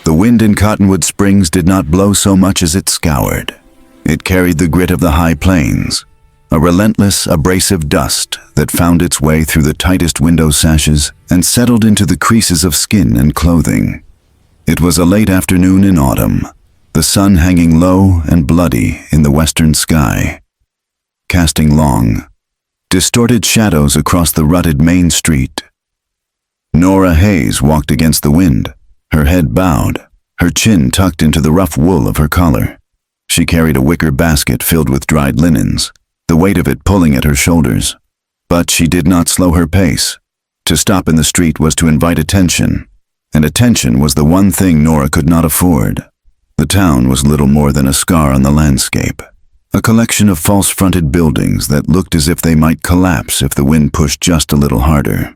The wind in Cottonwood Springs did not blow so much as it scoured. It carried the grit of the high plains, a relentless, abrasive dust that found its way through the tightest window sashes and settled into the creases of skin and clothing. It was a late afternoon in autumn, the sun hanging low and bloody in the western sky, casting long, distorted shadows across the rutted main street. Nora Hayes walked against the wind, her head bowed, her chin tucked into the rough wool of her collar. She carried a wicker basket filled with dried linens, the weight of it pulling at her shoulders. But she did not slow her pace. To stop in the street was to invite attention, and attention was the one thing Nora could not afford. The town was little more than a scar on the landscape, a collection of false-fronted buildings that looked as if they might collapse if the wind pushed just a little harder.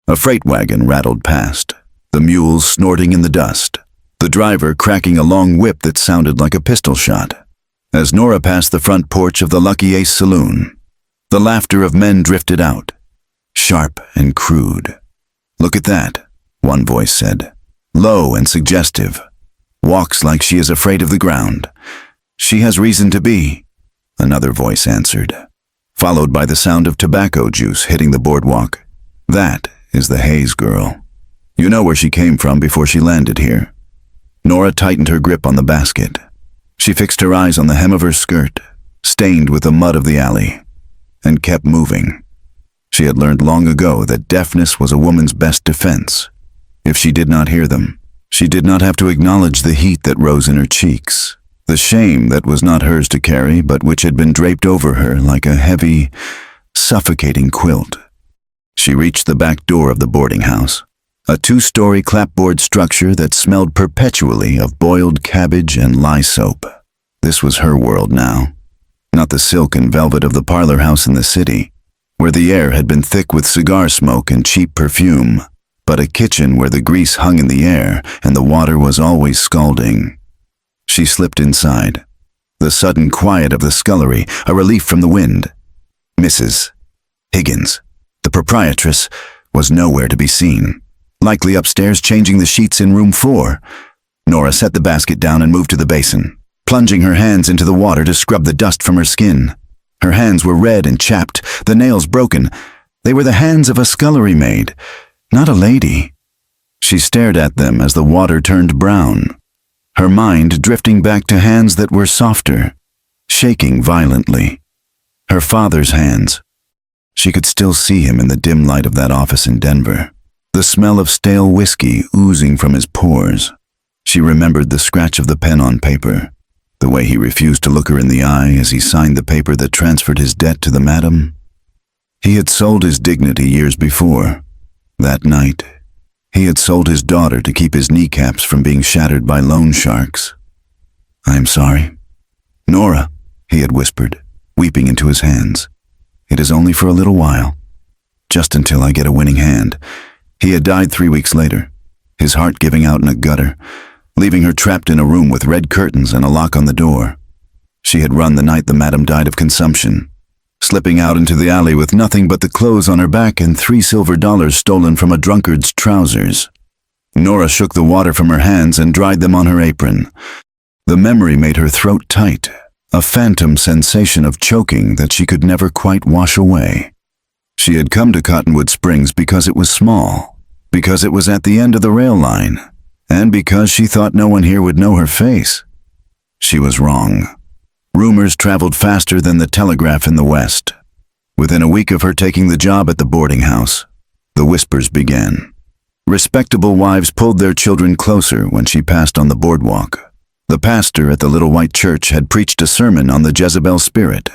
A freight wagon rattled past, the mules snorting in the dust, the driver cracking a long whip that sounded like a pistol shot. As Nora passed the front porch of the Lucky Ace Saloon, the laughter of men drifted out, sharp and crude. "Look at that," one voice said, low and suggestive. "Walks like she is afraid of the ground. She has reason to be," another voice answered, followed by the sound of tobacco juice hitting the boardwalk. "That is the Hayes girl. You know where she came from before she landed here." Nora tightened her grip on the basket. She fixed her eyes on the hem of her skirt, stained with the mud of the alley, and kept moving. She had learned long ago that deafness was a woman's best defense. If she did not hear them, she did not have to acknowledge the heat that rose in her cheeks, the shame that was not hers to carry but which had been draped over her like a heavy, suffocating quilt. She reached the back door of the boarding house, a two-story clapboard structure that smelled perpetually of boiled cabbage and lye soap. This was her world now, not the silk and velvet of the parlor house in the city, where the air had been thick with cigar smoke and cheap perfume, but a kitchen where the grease hung in the air and the water was always scalding. She slipped inside, the sudden quiet of the scullery a relief from the wind. Mrs. Higgins, the proprietress, was nowhere to be seen, likely upstairs changing the sheets in room 4. Nora set the basket down and moved to the basin, plunging her hands into the water to scrub the dust from her skin. Her hands were red and chapped, the nails broken. They were the hands of a scullery maid, not a lady. She stared at them as the water turned brown, her mind drifting back to hands that were softer, shaking violently. Her father's hands. She could still see him in the dim light of that office in Denver, the smell of stale whiskey oozing from his pores. She remembered the scratch of the pen on paper, the way he refused to look her in the eye as he signed the paper that transferred his debt to the madam. He had sold his dignity years before. That night, he had sold his daughter to keep his kneecaps from being shattered by loan sharks. "I am sorry." "Nora," he had whispered, weeping into his hands. "It is only for a little while, just until I get a winning hand." He had died 3 weeks later, his heart giving out in a gutter, leaving her trapped in a room with red curtains and a lock on the door. She had run the night the madam died of consumption, slipping out into the alley with nothing but the clothes on her back and $3 silver stolen from a drunkard's trousers. Nora shook the water from her hands and dried them on her apron. The memory made her throat tight, a phantom sensation of choking that she could never quite wash away. She had come to Cottonwood Springs because it was small, because it was at the end of the rail line, and because she thought no one here would know her face. She was wrong. Rumors traveled faster than the telegraph in the West. Within a week of her taking the job at the boarding house, the whispers began. Respectable wives pulled their children closer when she passed on the boardwalk. The pastor at the little white church had preached a sermon on the Jezebel spirit,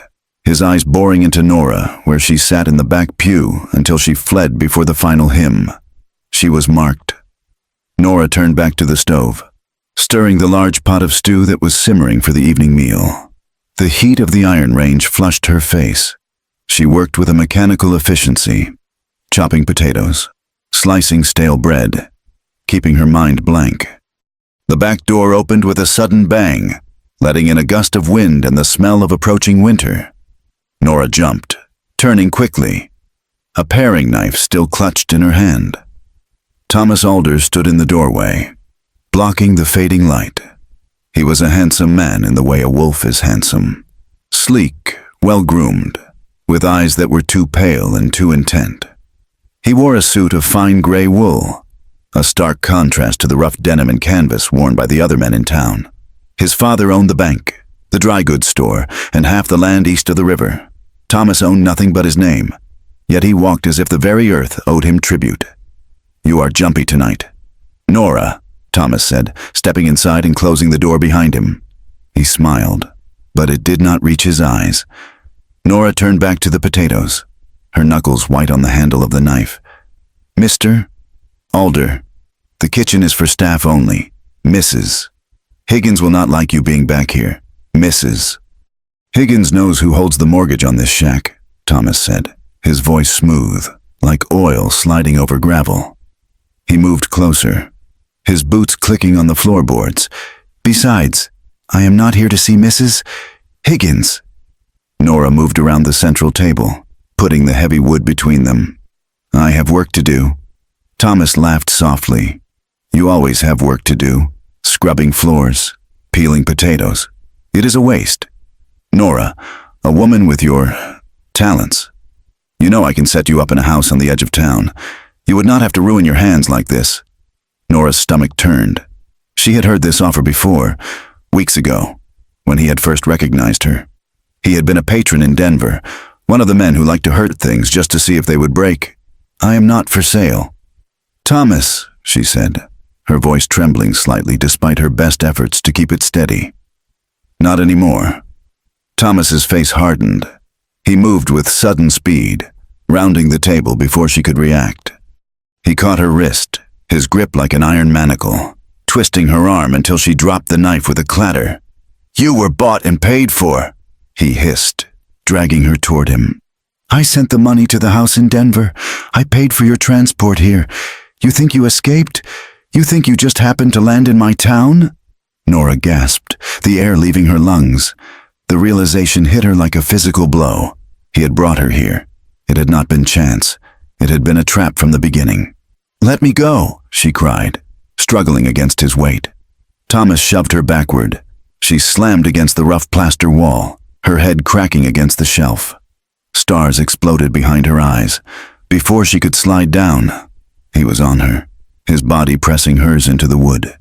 his eyes boring into Nora, where she sat in the back pew until she fled before the final hymn. She was marked. Nora turned back to the stove, stirring the large pot of stew that was simmering for the evening meal. The heat of the iron range flushed her face. She worked with a mechanical efficiency, chopping potatoes, slicing stale bread, keeping her mind blank. The back door opened with a sudden bang, letting in a gust of wind and the smell of approaching winter. Nora jumped, turning quickly, a paring knife still clutched in her hand. Thomas Alders stood in the doorway, blocking the fading light. He was a handsome man in the way a wolf is handsome. Sleek, well-groomed, with eyes that were too pale and too intent. He wore a suit of fine gray wool, a stark contrast to the rough denim and canvas worn by the other men in town. His father owned the bank, the dry goods store, and half the land east of the river. Thomas owned nothing but his name, yet he walked as if the very earth owed him tribute. "You are jumpy tonight." "Nora," Thomas said, stepping inside and closing the door behind him. He smiled, but it did not reach his eyes. Nora turned back to the potatoes, her knuckles white on the handle of the knife. "Mr. Alder, the kitchen is for staff only. Mrs. Higgins will not like you being back here. Mrs. Higgins knows who holds the mortgage on this shack," Thomas said, his voice smooth, like oil sliding over gravel. He moved closer, his boots clicking on the floorboards. "Besides, I am not here to see Mrs. Higgins." Nora moved around the central table, putting the heavy wood between them. "I have work to do." Thomas laughed softly. "You always have work to do, scrubbing floors, peeling potatoes. It is a waste. Nora, a woman with your talents. You know I can set you up in a house on the edge of town. You would not have to ruin your hands like this." Nora's stomach turned. She had heard this offer before, weeks ago, when he had first recognized her. He had been a patron in Denver, one of the men who liked to hurt things just to see if they would break. "I am not for sale." "Thomas," she said, her voice trembling slightly despite her best efforts to keep it steady. "Not anymore." Thomas's face hardened. He moved with sudden speed, rounding the table before she could react. He caught her wrist, his grip like an iron manacle, twisting her arm until she dropped the knife with a clatter. "You were bought and paid for," he hissed, dragging her toward him. "I sent the money to the house in Denver. I paid for your transport here. You think you escaped? You think you just happened to land in my town?" Nora gasped, the air leaving her lungs. The realization hit her like a physical blow. He had brought her here. It had not been chance. It had been a trap from the beginning. "Let me go," she cried, struggling against his weight. Thomas shoved her backward. She slammed against the rough plaster wall, her head cracking against the shelf. Stars exploded behind her eyes. Before she could slide down, he was on her, his body pressing hers into the wood,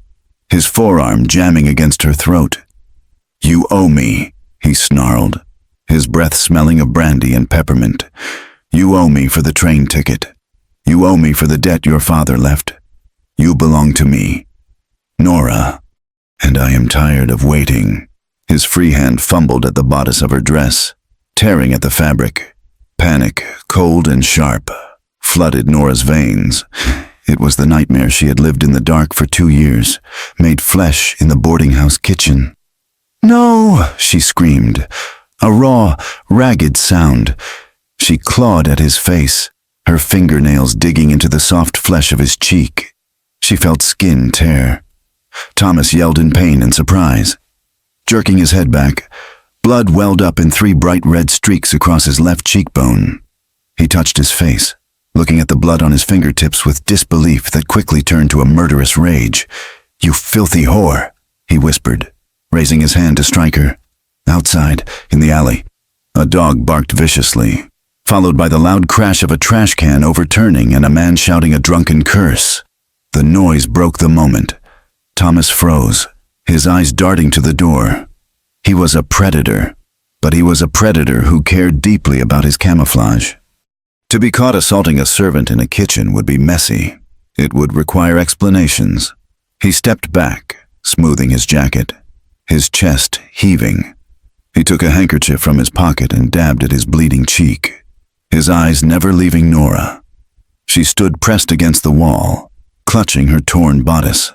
his forearm jamming against her throat. "You owe me," he snarled, his breath smelling of brandy and peppermint. "You owe me for the train ticket. You owe me for the debt your father left. You belong to me. Nora, and I am tired of waiting." His free hand fumbled at the bodice of her dress, tearing at the fabric. Panic, cold and sharp, flooded Nora's veins. It was the nightmare she had lived in the dark for 2 years, made flesh in the boarding house kitchen. "No!" she screamed, a raw, ragged sound. She clawed at his face, her fingernails digging into the soft flesh of his cheek. She felt skin tear. Thomas yelled in pain and surprise. Jerking his head back, blood welled up in 3 bright red streaks across his left cheekbone. He touched his face, looking at the blood on his fingertips with disbelief that quickly turned to a murderous rage. "You filthy whore," he whispered, raising his hand to strike her. Outside, in the alley, a dog barked viciously, followed by the loud crash of a trash can overturning and a man shouting a drunken curse. The noise broke the moment. Thomas froze, his eyes darting to the door. He was a predator, but he was a predator who cared deeply about his camouflage. To be caught assaulting a servant in a kitchen would be messy. It would require explanations. He stepped back, smoothing his jacket, his chest heaving. He took a handkerchief from his pocket and dabbed at his bleeding cheek, his eyes never leaving Nora. She stood pressed against the wall, clutching her torn bodice,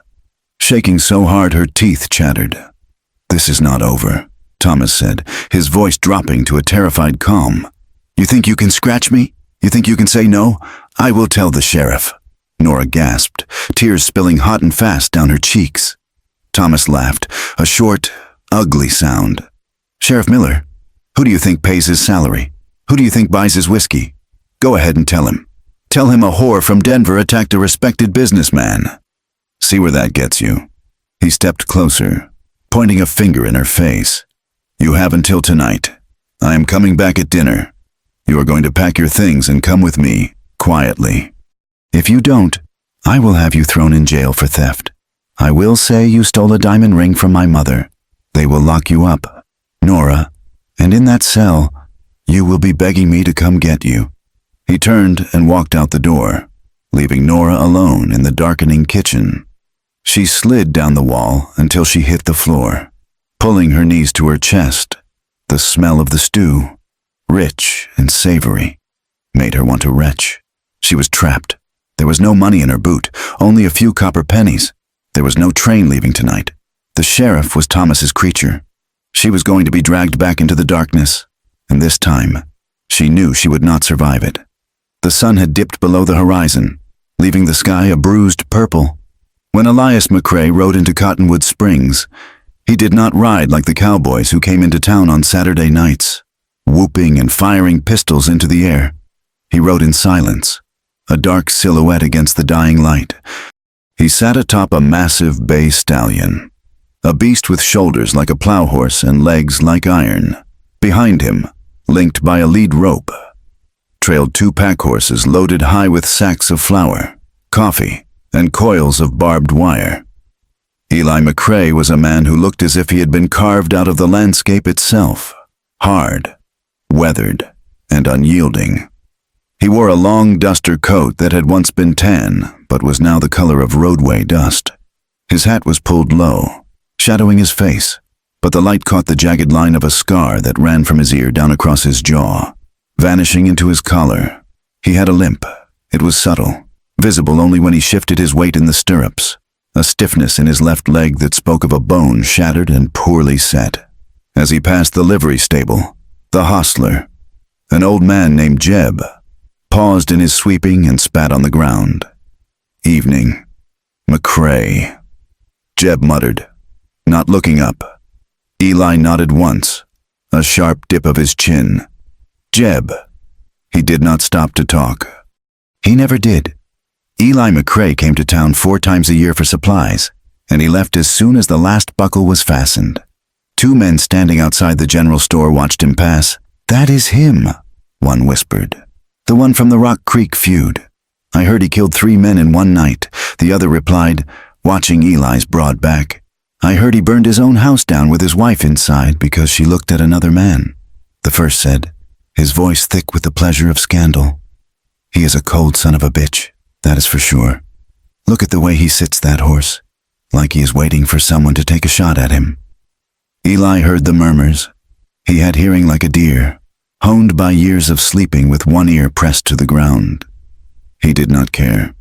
shaking so hard her teeth chattered. "This is not over," Thomas said, his voice dropping to a terrified calm. "You think you can scratch me? You think you can say no? I will tell the sheriff." Nora gasped, tears spilling hot and fast down her cheeks. Thomas laughed, a short, ugly sound. "Sheriff Miller, who do you think pays his salary? Who do you think buys his whiskey? Go ahead and tell him. Tell him a whore from Denver attacked a respected businessman. See where that gets you." He stepped closer, pointing a finger in her face. "You have until tonight. I am coming back at dinner. You are going to pack your things and come with me, quietly. If you don't, I will have you thrown in jail for theft. I will say you stole a diamond ring from my mother. They will lock you up, Nora, and in that cell, you will be begging me to come get you." He turned and walked out the door, leaving Nora alone in the darkening kitchen. She slid down the wall until she hit the floor, pulling her knees to her chest. The smell of the stew, rich and savory, made her want to retch. She was trapped. There was no money in her boot, only a few copper pennies. There was no train leaving tonight. The sheriff was Thomas's creature. She was going to be dragged back into the darkness, and this time, she knew she would not survive it. The sun had dipped below the horizon, leaving the sky a bruised purple. When Elias McCrae rode into Cottonwood Springs, he did not ride like the cowboys who came into town on Saturday nights, whooping and firing pistols into the air. He rode in silence, a dark silhouette against the dying light. He sat atop a massive bay stallion, a beast with shoulders like a plow horse and legs like iron. Behind him, linked by a lead rope, trailed 2 pack horses loaded high with sacks of flour, coffee, and coils of barbed wire. Eli McCrae was a man who looked as if he had been carved out of the landscape itself, hard, weathered, and unyielding. He wore a long duster coat that had once been tan, but was now the color of roadway dust. His hat was pulled low, shadowing his face, but the light caught the jagged line of a scar that ran from his ear down across his jaw, vanishing into his collar. He had a limp. It was subtle, visible only when he shifted his weight in the stirrups, a stiffness in his left leg that spoke of a bone shattered and poorly set. As he passed the livery stable, the hostler, an old man named Jeb, paused in his sweeping and spat on the ground. "Evening. McCrae," Jeb muttered, not looking up. Eli nodded once, a sharp dip of his chin. "Jeb." He did not stop to talk. He never did. Eli McCrae came to town 4 times a year for supplies, and he left as soon as the last buckle was fastened. 2 men standing outside the general store watched him pass. "That is him," one whispered. "The one from the Rock Creek feud. I heard he killed 3 men in one night," the other replied, watching Eli's broad back. "I heard he burned his own house down with his wife inside because she looked at another man," the first said, his voice thick with the pleasure of scandal. "He is a cold son of a bitch, that is for sure. Look at the way he sits that horse, like he is waiting for someone to take a shot at him." Eli heard the murmurs. He had hearing like a deer, honed by years of sleeping with one ear pressed to the ground. He did not care.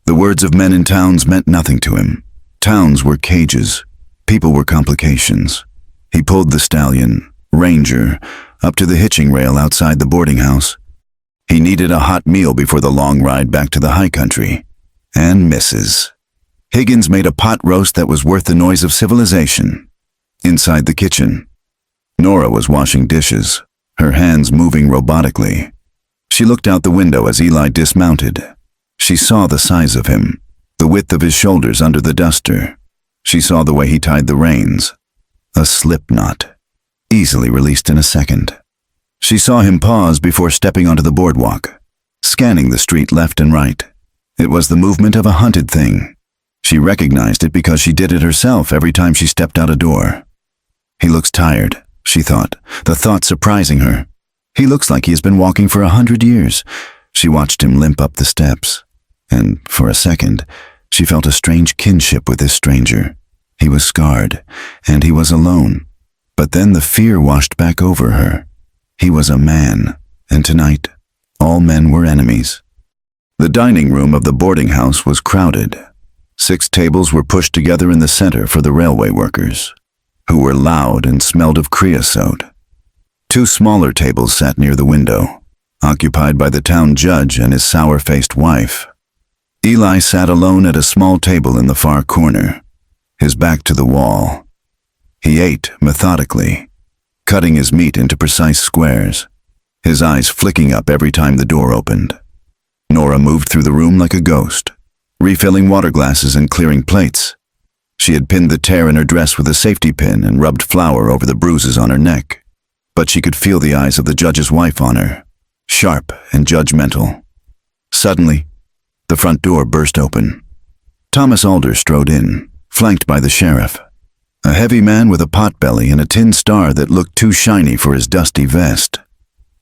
The words of men in towns meant nothing to him. Towns were cages. People were complications. He pulled the stallion, Ranger, up to the hitching rail outside the boarding house. He needed a hot meal before the long ride back to the high country. And Mrs. Higgins made a pot roast that was worth the noise of civilization. Inside the kitchen, Nora was washing dishes, her hands moving robotically. She looked out the window as Eli dismounted. She saw the size of him, the width of his shoulders under the duster. She saw the way he tied the reins, a slip knot, easily released in a second. She saw him pause before stepping onto the boardwalk, scanning the street left and right. It was the movement of a hunted thing. She recognized it because she did it herself every time she stepped out a door. He looks tired, she thought, the thought surprising her. He looks like he has been walking for 100 years. She watched him limp up the steps, and for a second, she felt a strange kinship with this stranger. He was scarred, and he was alone. But then the fear washed back over her. He was a man, and tonight, all men were enemies. The dining room of the boarding house was crowded. 6 tables were pushed together in the center for the railway workers, who were loud and smelled of creosote. 2 smaller tables sat near the window, occupied by the town judge and his sour-faced wife. Eli sat alone at a small table in the far corner, his back to the wall. He ate methodically, cutting his meat into precise squares, his eyes flicking up every time the door opened. Nora moved through the room like a ghost, refilling water glasses and clearing plates. She had pinned the tear in her dress with a safety pin and rubbed flour over the bruises on her neck. But she could feel the eyes of the judge's wife on her, sharp and judgmental. Suddenly, the front door burst open. Thomas Alder strode in, flanked by the sheriff. A heavy man with a potbelly and a tin star that looked too shiny for his dusty vest.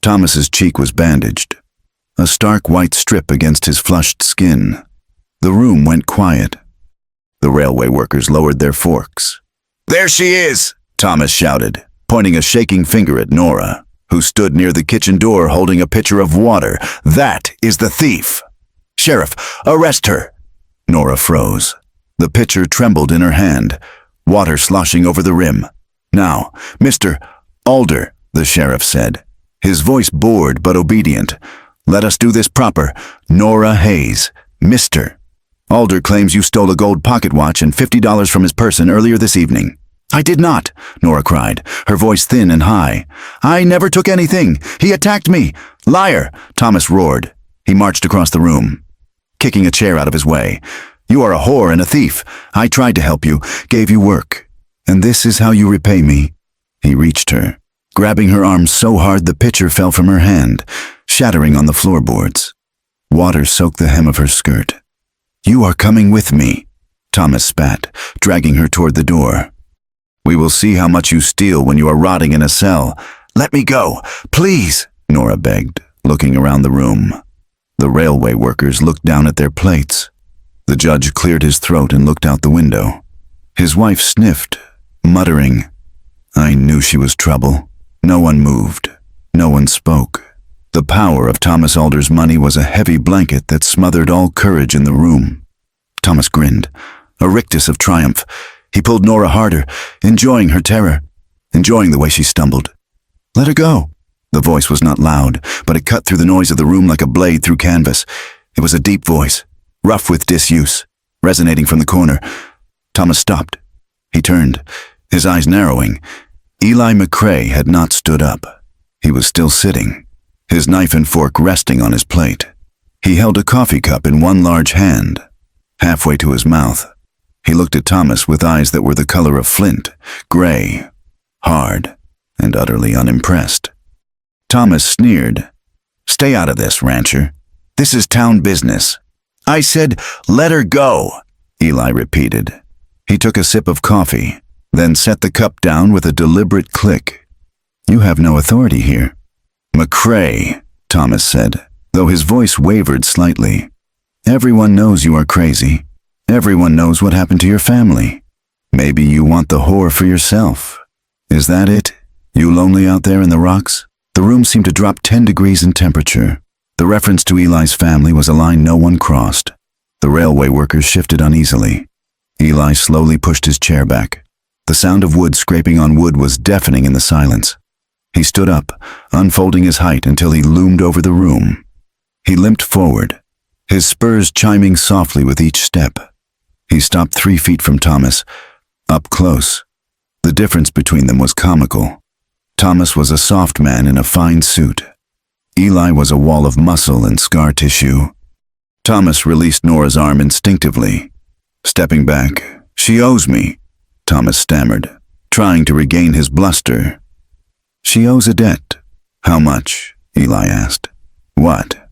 Thomas's cheek was bandaged, a stark white strip against his flushed skin. The room went quiet. The railway workers lowered their forks. "There she is!" Thomas shouted, pointing a shaking finger at Nora, who stood near the kitchen door holding a pitcher of water. "That is the thief!" "Sheriff, arrest her!" Nora froze. The pitcher trembled in her hand, water sloshing over the rim. "Now, Mr. Alder," the sheriff said, his voice bored but obedient. "Let us do this proper. Nora Hayes, Mr. Alder claims you stole a gold pocket watch and $50 from his person earlier this evening." "I did not," Nora cried, her voice thin and high. "I never took anything. He attacked me." "Liar," Thomas roared. He marched across the room, kicking a chair out of his way. "You are a whore and a thief. I tried to help you, gave you work. And this is how you repay me." He reached her, grabbing her arm so hard the pitcher fell from her hand, shattering on the floorboards. Water soaked the hem of her skirt. "You are coming with me," Thomas spat, dragging her toward the door. "We will see how much you steal when you are rotting in a cell." "Let me go, please," Nora begged, looking around the room. The railway workers looked down at their plates. The judge cleared his throat and looked out the window. His wife sniffed, muttering. I knew she was trouble. No one moved. No one spoke. The power of Thomas Alder's money was a heavy blanket that smothered all courage in the room. Thomas grinned, a rictus of triumph. He pulled Nora harder, enjoying her terror, enjoying the way she stumbled. "Let her go." The voice was not loud, but it cut through the noise of the room like a blade through canvas. It was a deep voice, rough with disuse, resonating from the corner. Thomas stopped. He turned, his eyes narrowing. Eli McCrae had not stood up. He was still sitting, his knife and fork resting on his plate. He held a coffee cup in one large hand, halfway to his mouth. He looked at Thomas with eyes that were the color of flint, gray, hard, and utterly unimpressed. Thomas sneered. "Stay out of this, rancher. This is town business." "I said, let her go," Eli repeated. He took a sip of coffee, then set the cup down with a deliberate click. "You have no authority here." "McCrae," Thomas said, though his voice wavered slightly. "Everyone knows you are crazy. Everyone knows what happened to your family. Maybe you want the whore for yourself. Is that it? You lonely out there in the rocks?" The room seemed to drop 10 degrees in temperature. The reference to Eli's family was a line no one crossed. The railway workers shifted uneasily. Eli slowly pushed his chair back. The sound of wood scraping on wood was deafening in the silence. He stood up, unfolding his height until he loomed over the room. He limped forward, his spurs chiming softly with each step. He stopped 3 feet from Thomas, up close. The difference between them was comical. Thomas was a soft man in a fine suit. Eli was a wall of muscle and scar tissue. Thomas released Nora's arm instinctively. Stepping back, "She owes me," Thomas stammered, trying to regain his bluster. "She owes a debt." "How much?" Eli asked. "What?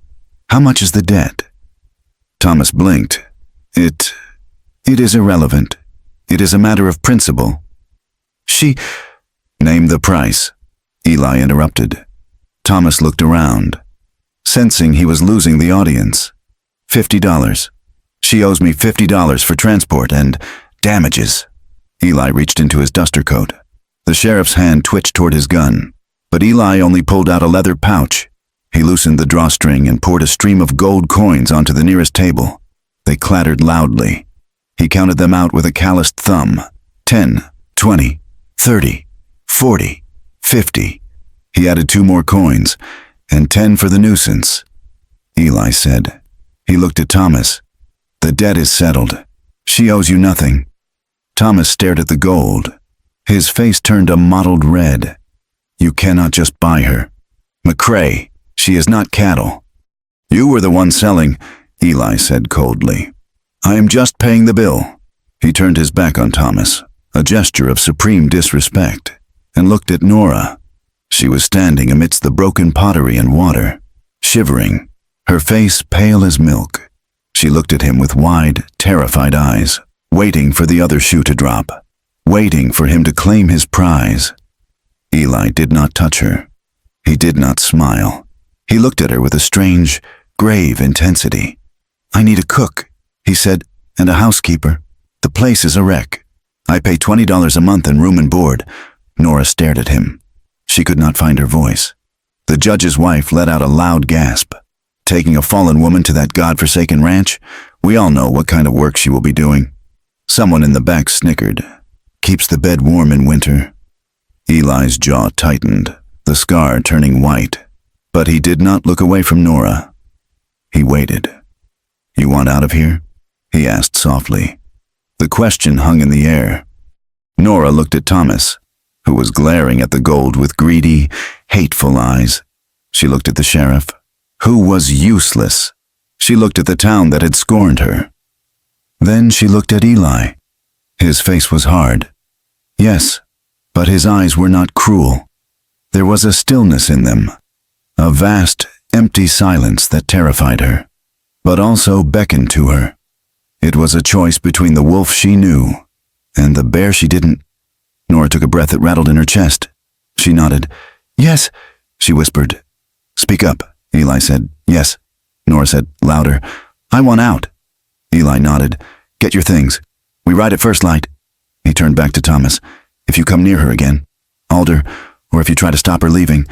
How much is the debt?" Thomas blinked. It is irrelevant. It is a matter of principle." "She—" "Name the price," Eli interrupted. Thomas looked around, sensing he was losing the audience. $50. She owes me $50 for transport and damages." Eli reached into his duster coat. The sheriff's hand twitched toward his gun, but Eli only pulled out a leather pouch. He loosened the drawstring and poured a stream of gold coins onto the nearest table. They clattered loudly. He counted them out with a calloused thumb. 10, 20, 30, 40, 50. He added 2 more coins, and 10 for the nuisance. Eli said. He looked at Thomas. "The debt is settled. She owes you nothing." Thomas stared at the gold. His face turned a mottled red. "You cannot just buy her. McCrae, she is not cattle." "You were the one selling," Eli said coldly. "I am just paying the bill." He turned his back on Thomas, a gesture of supreme disrespect, and looked at Nora. She was standing amidst the broken pottery and water, shivering, her face pale as milk. She looked at him with wide, terrified eyes, waiting for the other shoe to drop, waiting for him to claim his prize. Eli did not touch her. He did not smile. He looked at her with a strange, grave intensity. "I need a cook," he said, "and a housekeeper. The place is a wreck. I pay $20 a month in room and board." Nora stared at him. She could not find her voice. The judge's wife let out a loud gasp. Taking a fallen woman to that god-forsaken ranch? We all know what kind of work she will be doing. Someone in the back snickered. "Keeps the bed warm in winter." Eli's jaw tightened, the scar turning white. But he did not look away from Nora. He waited. "You want out of here?" he asked softly. The question hung in the air. Nora looked at Thomas, who was glaring at the gold with greedy, hateful eyes. She looked at the sheriff, who was useless. She looked at the town that had scorned her. Then she looked at Eli. His face was hard. Yes, but his eyes were not cruel. There was a stillness in them, a vast, empty silence that terrified her, but also beckoned to her. It was a choice between the wolf she knew and the bear she didn't. Nora took a breath that rattled in her chest. She nodded. "Yes," she whispered. "Speak up," Eli said. "Yes," Nora said, louder. "I want out." Eli nodded. "Get your things. We ride at first light." He turned back to Thomas. "If you come near her again, Alder, or if you try to stop her leaving,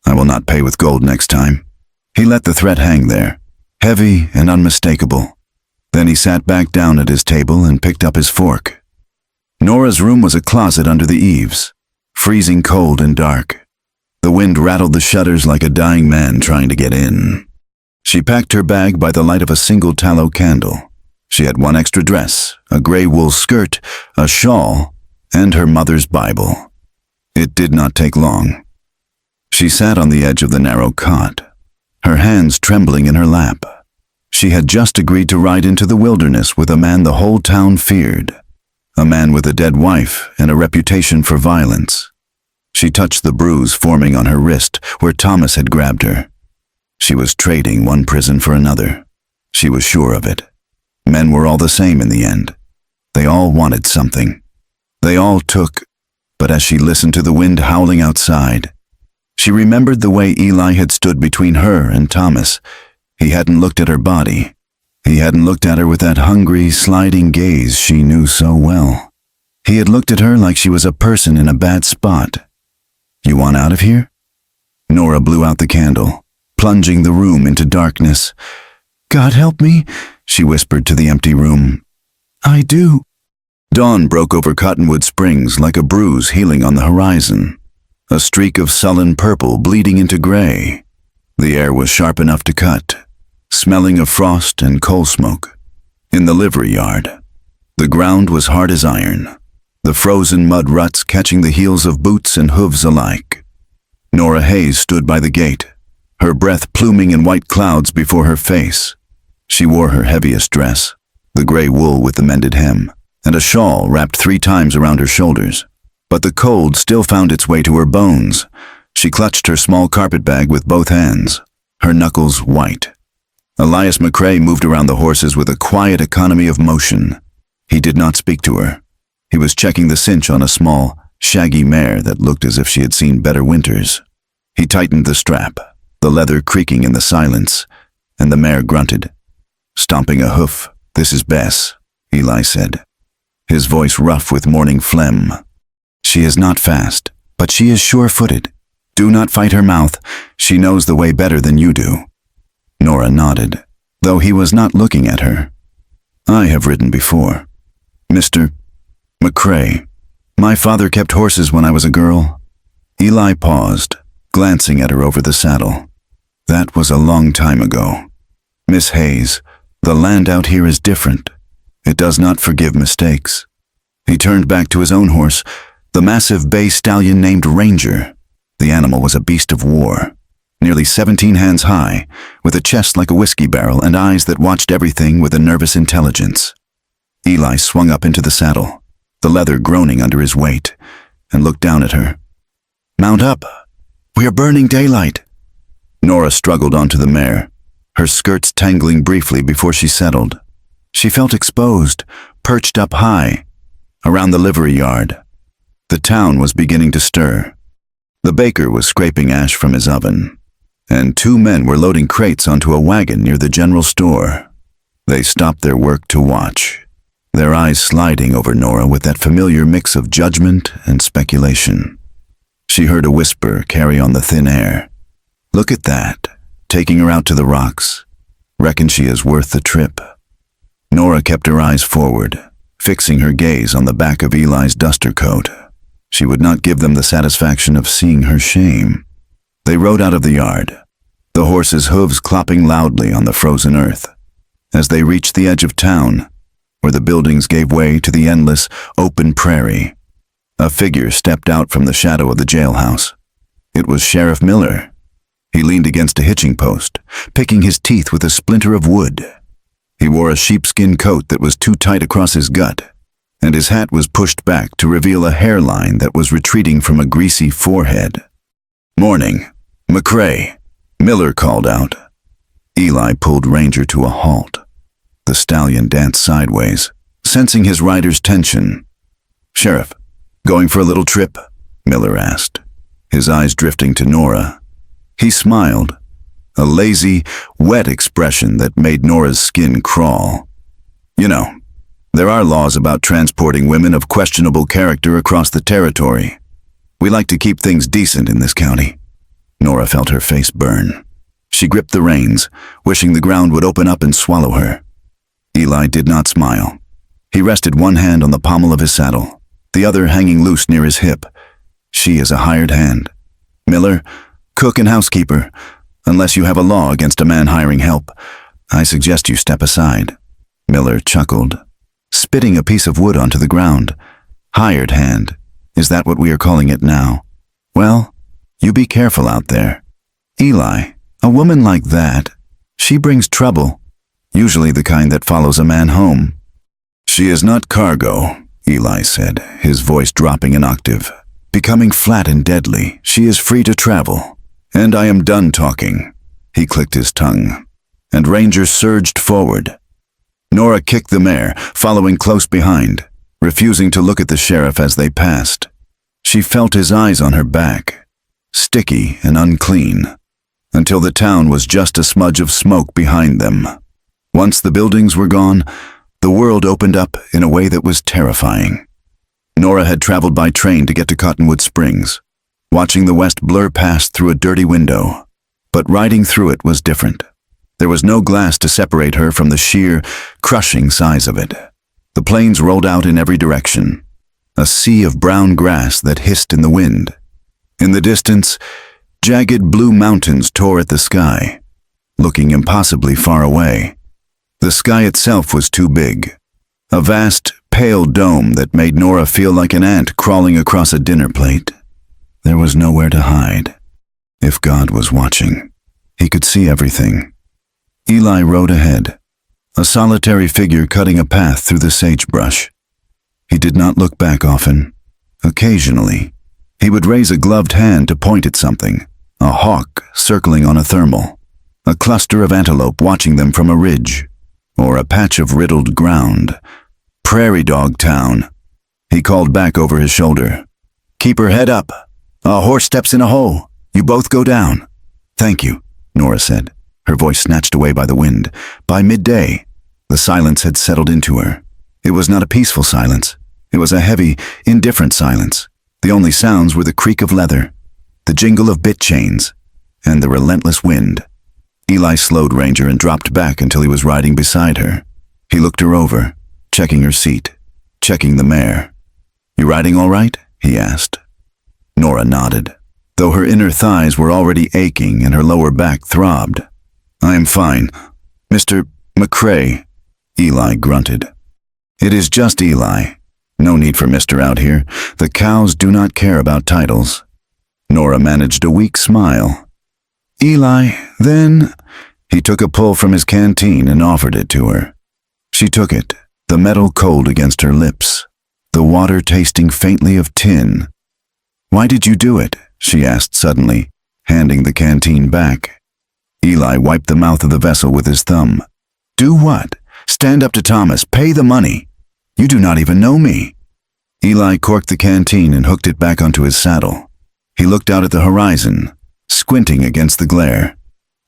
I will not pay with gold next time." He let the threat hang there, heavy and unmistakable. Then he sat back down at his table and picked up his fork. Nora's room was a closet under the eaves, freezing cold and dark. The wind rattled the shutters like a dying man trying to get in. She packed her bag by the light of a single tallow candle. She had one extra dress, a gray wool skirt, a shawl, and her mother's Bible. It did not take long. She sat on the edge of the narrow cot, her hands trembling in her lap. She had just agreed to ride into the wilderness with a man the whole town feared, a man with a dead wife and a reputation for violence. She touched the bruise forming on her wrist where Thomas had grabbed her. She was trading one prison for another. She was sure of it. Men were all the same in the end. They all wanted something. They all took, but as she listened to the wind howling outside, she remembered the way Eli had stood between her and Thomas. He hadn't looked at her body. He hadn't looked at her with that hungry, sliding gaze she knew so well. He had looked at her like she was a person in a bad spot. "You want out of here?" Nora blew out the candle, plunging the room into darkness. "God help me," she whispered to the empty room. "I do." Dawn broke over Cottonwood Springs like a bruise healing on the horizon, a streak of sullen purple bleeding into gray. The air was sharp enough to cut, smelling of frost and coal smoke. In the livery yard, the ground was hard as iron, the frozen mud ruts catching the heels of boots and hooves alike. Nora Hayes stood by the gate, her breath pluming in white clouds before her face. She wore her heaviest dress, the gray wool with the mended hem, and a shawl wrapped 3 times around her shoulders. But the cold still found its way to her bones. She clutched her small carpet bag with both hands, her knuckles white. Elias McCrae moved around the horses with a quiet economy of motion. He did not speak to her. He was checking the cinch on a small, shaggy mare that looked as if she had seen better winters. He tightened the strap, the leather creaking in the silence, and the mare grunted. Stomping a hoof. "This is Bess," Eli said, his voice rough with morning phlegm. "She is not fast, but she is sure-footed. Do not fight her mouth. She knows the way better than you do." Nora nodded, though he was not looking at her. "I have ridden before. Mr. McCrae. My father kept horses when I was a girl." Eli paused, glancing at her over the saddle. "That was a long time ago. Miss Hayes, the land out here is different. It does not forgive mistakes." He turned back to his own horse, the massive bay stallion named Ranger. The animal was a beast of war, nearly 17 hands high, with a chest like a whiskey barrel and eyes that watched everything with a nervous intelligence. Eli swung up into the saddle, the leather groaning under his weight, and looked down at her. "Mount up. We are burning daylight." Nora struggled onto the mare, her skirts tangling briefly before she settled. She felt exposed, perched up high, around the livery yard. The town was beginning to stir. The baker was scraping ash from his oven, and 2 men were loading crates onto a wagon near the general store. They stopped their work to watch, their eyes sliding over Nora with that familiar mix of judgment and speculation. She heard a whisper carry on the thin air. "Look at that, taking her out to the rocks. Reckon she is worth the trip." Nora kept her eyes forward, fixing her gaze on the back of Eli's duster coat. She would not give them the satisfaction of seeing her shame. They rode out of the yard, the horses' hooves clopping loudly on the frozen earth. As they reached the edge of town, where the buildings gave way to the endless, open prairie, a figure stepped out from the shadow of the jailhouse. It was Sheriff Miller. He leaned against a hitching post, picking his teeth with a splinter of wood. He wore a sheepskin coat that was too tight across his gut, and his hat was pushed back to reveal a hairline that was retreating from a greasy forehead. "Morning, McCrae," Miller called out. Eli pulled Ranger to a halt. The stallion danced sideways, sensing his rider's tension. "Sheriff, going for a little trip?" Miller asked, his eyes drifting to Nora. He smiled, a lazy, wet expression that made Nora's skin crawl. "You know, there are laws about transporting women of questionable character across the territory. We like to keep things decent in this county." Nora felt her face burn. She gripped the reins, wishing the ground would open up and swallow her. Eli did not smile. He rested one hand on the pommel of his saddle, the other hanging loose near his hip. "She is a hired hand. Miller, cook and housekeeper. Unless you have a law against a man hiring help, I suggest you step aside." Miller chuckled, spitting a piece of wood onto the ground. "Hired hand, is that what we are calling it now? Well, you be careful out there. Eli, a woman like that, she brings trouble, usually the kind that follows a man home." "She is not cargo," Eli said, his voice dropping an octave, becoming flat and deadly. "She is free to travel. And I am done talking." He clicked his tongue, and Ranger surged forward. Nora kicked the mare, following close behind, refusing to look at the sheriff as they passed. She felt his eyes on her back, sticky and unclean, until the town was just a smudge of smoke behind them. Once the buildings were gone, the world opened up in a way that was terrifying. Nora had traveled by train to get to Cottonwood Springs, watching the west blur past through a dirty window. But riding through it was different. There was no glass to separate her from the sheer, crushing size of it. The plains rolled out in every direction, a sea of brown grass that hissed in the wind. In the distance, jagged blue mountains tore at the sky, looking impossibly far away. The sky itself was too big, a vast, pale dome that made Nora feel like an ant crawling across a dinner plate. There was nowhere to hide. If God was watching, he could see everything. Eli rode ahead, a solitary figure cutting a path through the sagebrush. He did not look back often. Occasionally, he would raise a gloved hand to point at something, a hawk circling on a thermal, a cluster of antelope watching them from a ridge, or a patch of riddled ground. "Prairie dog town," he called back over his shoulder. "Keep her head up. A horse steps in a hole. You both go down." "Thank you," Nora said, her voice snatched away by the wind. By midday, the silence had settled into her. It was not a peaceful silence. It was a heavy, indifferent silence. The only sounds were the creak of leather, the jingle of bit chains, and the relentless wind. Eli slowed Ranger and dropped back until he was riding beside her. He looked her over, checking her seat, checking the mare. "You riding all right?" he asked. Nora nodded, though her inner thighs were already aching and her lower back throbbed. "I am fine. Mr. McCrae," Eli grunted. "It is just Eli. No need for Mr. out here. The cows do not care about titles." Nora managed a weak smile. "Eli, then—" He took a pull from his canteen and offered it to her. She took it, the metal cold against her lips, the water tasting faintly of tin. "Why did you do it?" she asked suddenly, handing the canteen back. Eli wiped the mouth of the vessel with his thumb. "Do what? Stand up to Thomas, pay the money. You do not even know me." Eli corked the canteen and hooked it back onto his saddle. He looked out at the horizon, squinting against the glare.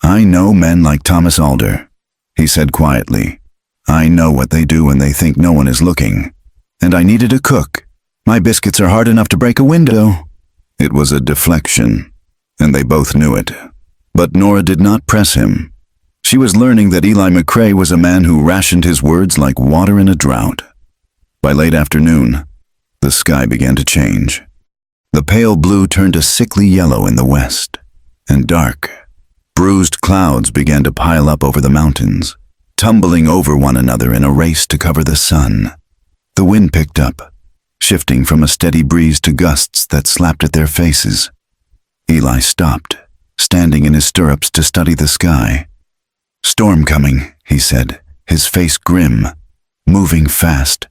"I know men like Thomas Alder," he said quietly. "I know what they do when they think no one is looking. And I needed a cook. My biscuits are hard enough to break a window." It was a deflection, and they both knew it. But Nora did not press him. She was learning that Eli McCrae was a man who rationed his words like water in a drought. By late afternoon, the sky began to change. The pale blue turned a sickly yellow in the west, and dark, bruised clouds began to pile up over the mountains, tumbling over one another in a race to cover the sun. The wind picked up, shifting from a steady breeze to gusts that slapped at their faces. Eli stopped, standing in his stirrups to study the sky. "Storm coming," he said, his face grim. "Moving fast.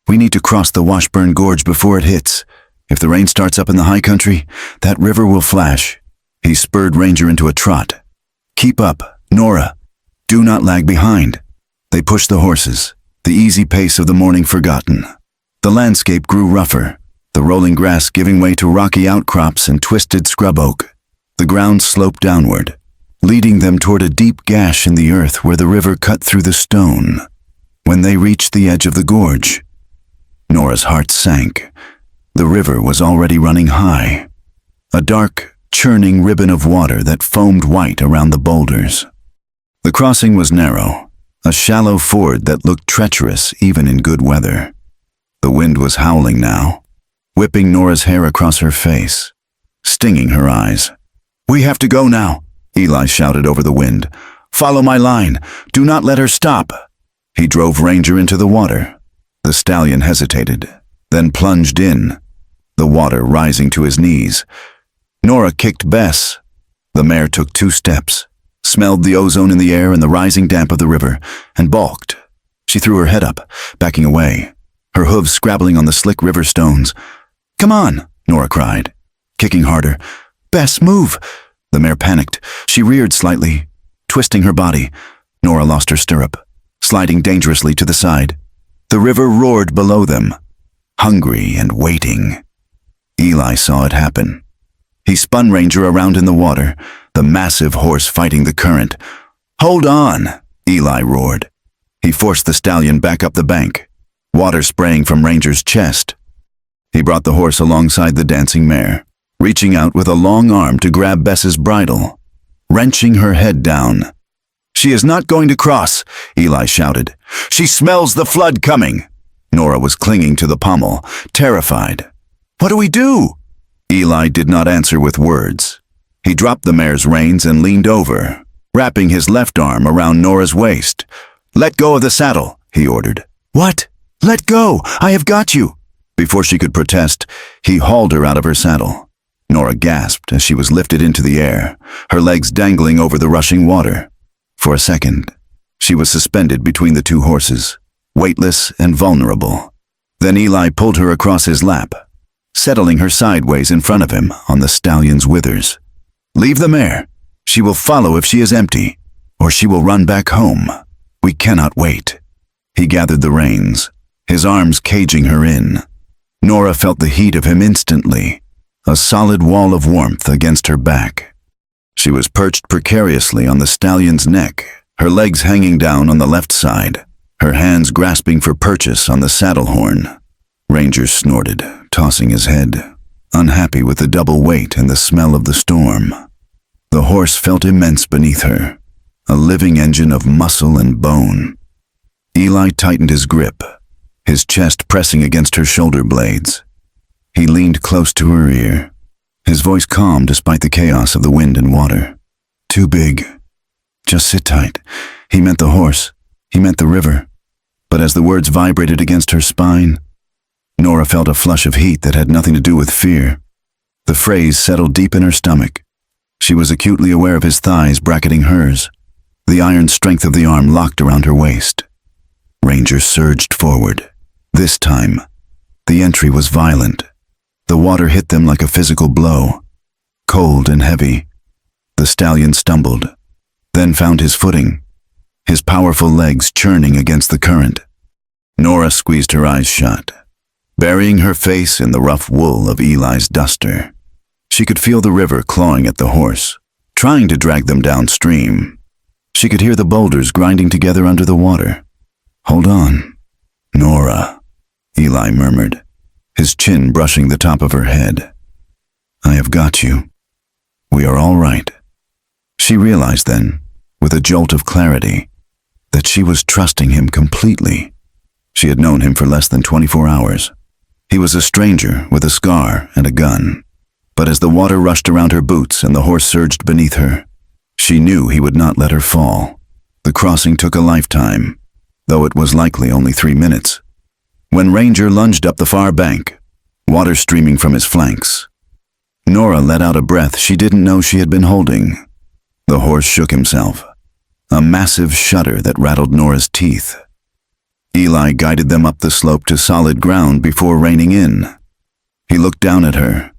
We need to cross the Washburn Gorge before it hits. If the rain starts up in the high country, that river will flash." He spurred Ranger into a trot. "Keep up, Nora. Do not lag behind." They pushed the horses, the easy pace of the morning forgotten. The landscape grew rougher, the rolling grass giving way to rocky outcrops and twisted scrub oak. The ground sloped downward, leading them toward a deep gash in the earth where the river cut through the stone. When they reached the edge of the gorge, Nora's heart sank. The river was already running high, a dark, churning ribbon of water that foamed white around the boulders. The crossing was narrow, a shallow ford that looked treacherous even in good weather. The wind was howling now, whipping Nora's hair across her face, stinging her eyes. "We have to go now," Eli shouted over the wind. "Follow my line. Do not let her stop." He drove Ranger into the water. The stallion hesitated, then plunged in, the water rising to his knees. Nora kicked Bess. The mare took 2 steps, smelled the ozone in the air and the rising damp of the river, and balked. She threw her head up, backing away, her hooves scrabbling on the slick river stones. "Come on," Nora cried, kicking harder. "Bess, move!" The mare panicked. She reared slightly, twisting her body. Nora lost her stirrup, sliding dangerously to the side. The river roared below them, hungry and waiting. Eli saw it happen. He spun Ranger around in the water, the massive horse fighting the current. "Hold on," Eli roared. He forced the stallion back up the bank, water spraying from Ranger's chest. He brought the horse alongside the dancing mare, reaching out with a long arm to grab Bess's bridle, wrenching her head down. "She is not going to cross," Eli shouted. "She smells the flood coming." Nora was clinging to the pommel, terrified. "What do we do?" Eli did not answer with words. He dropped the mare's reins and leaned over, wrapping his left arm around Nora's waist. "Let go of the saddle," he ordered. "What? Let go! I have got you!" Before she could protest, he hauled her out of her saddle. Nora gasped as she was lifted into the air, her legs dangling over the rushing water. For a second, she was suspended between the 2 horses, weightless and vulnerable. Then Eli pulled her across his lap, settling her sideways in front of him on the stallion's withers. "Leave the mare. She will follow if she is empty, or she will run back home. We cannot wait." He gathered the reins, his arms caging her in. Nora felt the heat of him instantly, a solid wall of warmth against her back. She was perched precariously on the stallion's neck, her legs hanging down on the left side, her hands grasping for purchase on the saddle horn. Ranger snorted, tossing his head, unhappy with the double weight and the smell of the storm. The horse felt immense beneath her, a living engine of muscle and bone. Eli tightened his grip, his chest pressing against her shoulder blades. He leaned close to her ear, his voice calm despite the chaos of the wind and water. "Too big. Just sit tight." He meant the horse. He meant the river. But as the words vibrated against her spine, Nora felt a flush of heat that had nothing to do with fear. The phrase settled deep in her stomach. She was acutely aware of his thighs bracketing hers, the iron strength of the arm locked around her waist. Ranger surged forward. This time, the entry was violent. The water hit them like a physical blow. Cold and heavy, the stallion stumbled, then found his footing, his powerful legs churning against the current. Nora squeezed her eyes shut, burying her face in the rough wool of Eli's duster. She could feel the river clawing at the horse, trying to drag them downstream. She could hear the boulders grinding together under the water. "Hold on, Nora," Eli murmured, his chin brushing the top of her head. "I have got you. We are all right." She realized then, with a jolt of clarity, that she was trusting him completely. She had known him for less than 24 hours. He was a stranger with a scar and a gun. But as the water rushed around her boots and the horse surged beneath her, she knew he would not let her fall. The crossing took a lifetime, though it was likely only 3 minutes. When Ranger lunged up the far bank, water streaming from his flanks, Nora let out a breath she didn't know she had been holding. The horse shook himself, a massive shudder that rattled Nora's teeth. Eli guided them up the slope to solid ground before reining in. He looked down at her,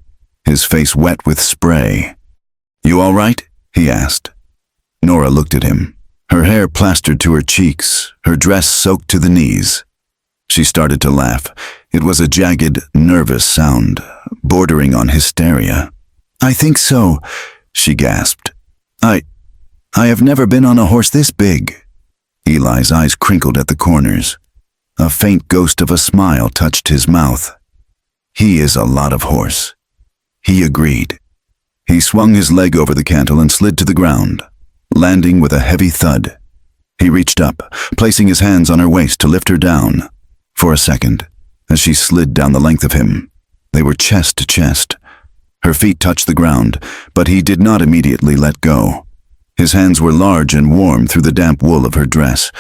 his face wet with spray. "You all right?" he asked. Nora looked at him, her hair plastered to her cheeks, her dress soaked to the knees. She started to laugh. It was a jagged, nervous sound, bordering on hysteria. "I think so," she gasped. I have never been on a horse this big." Eli's eyes crinkled at the corners. A faint ghost of a smile touched his mouth. "He is a lot of horse," he agreed. He swung his leg over the cantle and slid to the ground, landing with a heavy thud. He reached up, placing his hands on her waist to lift her down. For a second, as she slid down the length of him, they were chest to chest. Her feet touched the ground, but he did not immediately let go. His hands were large and warm through the damp wool of her dress.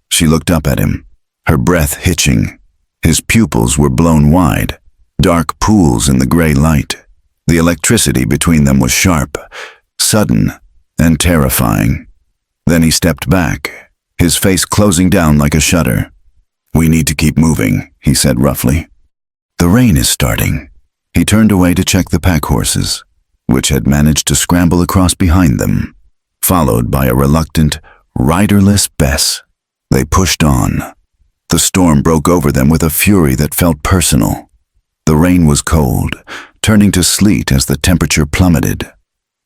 She looked up at him, her breath hitching. His pupils were blown wide, dark pools in the gray light. The electricity between them was sharp, sudden, and terrifying. Then he stepped back, his face closing down like a shutter. "We need to keep moving," he said roughly. "The rain is starting." He turned away to check the pack horses, which had managed to scramble across behind them, followed by a reluctant, riderless Bess. They pushed on. The storm broke over them with a fury that felt personal. The rain was cold, turning to sleet as the temperature plummeted.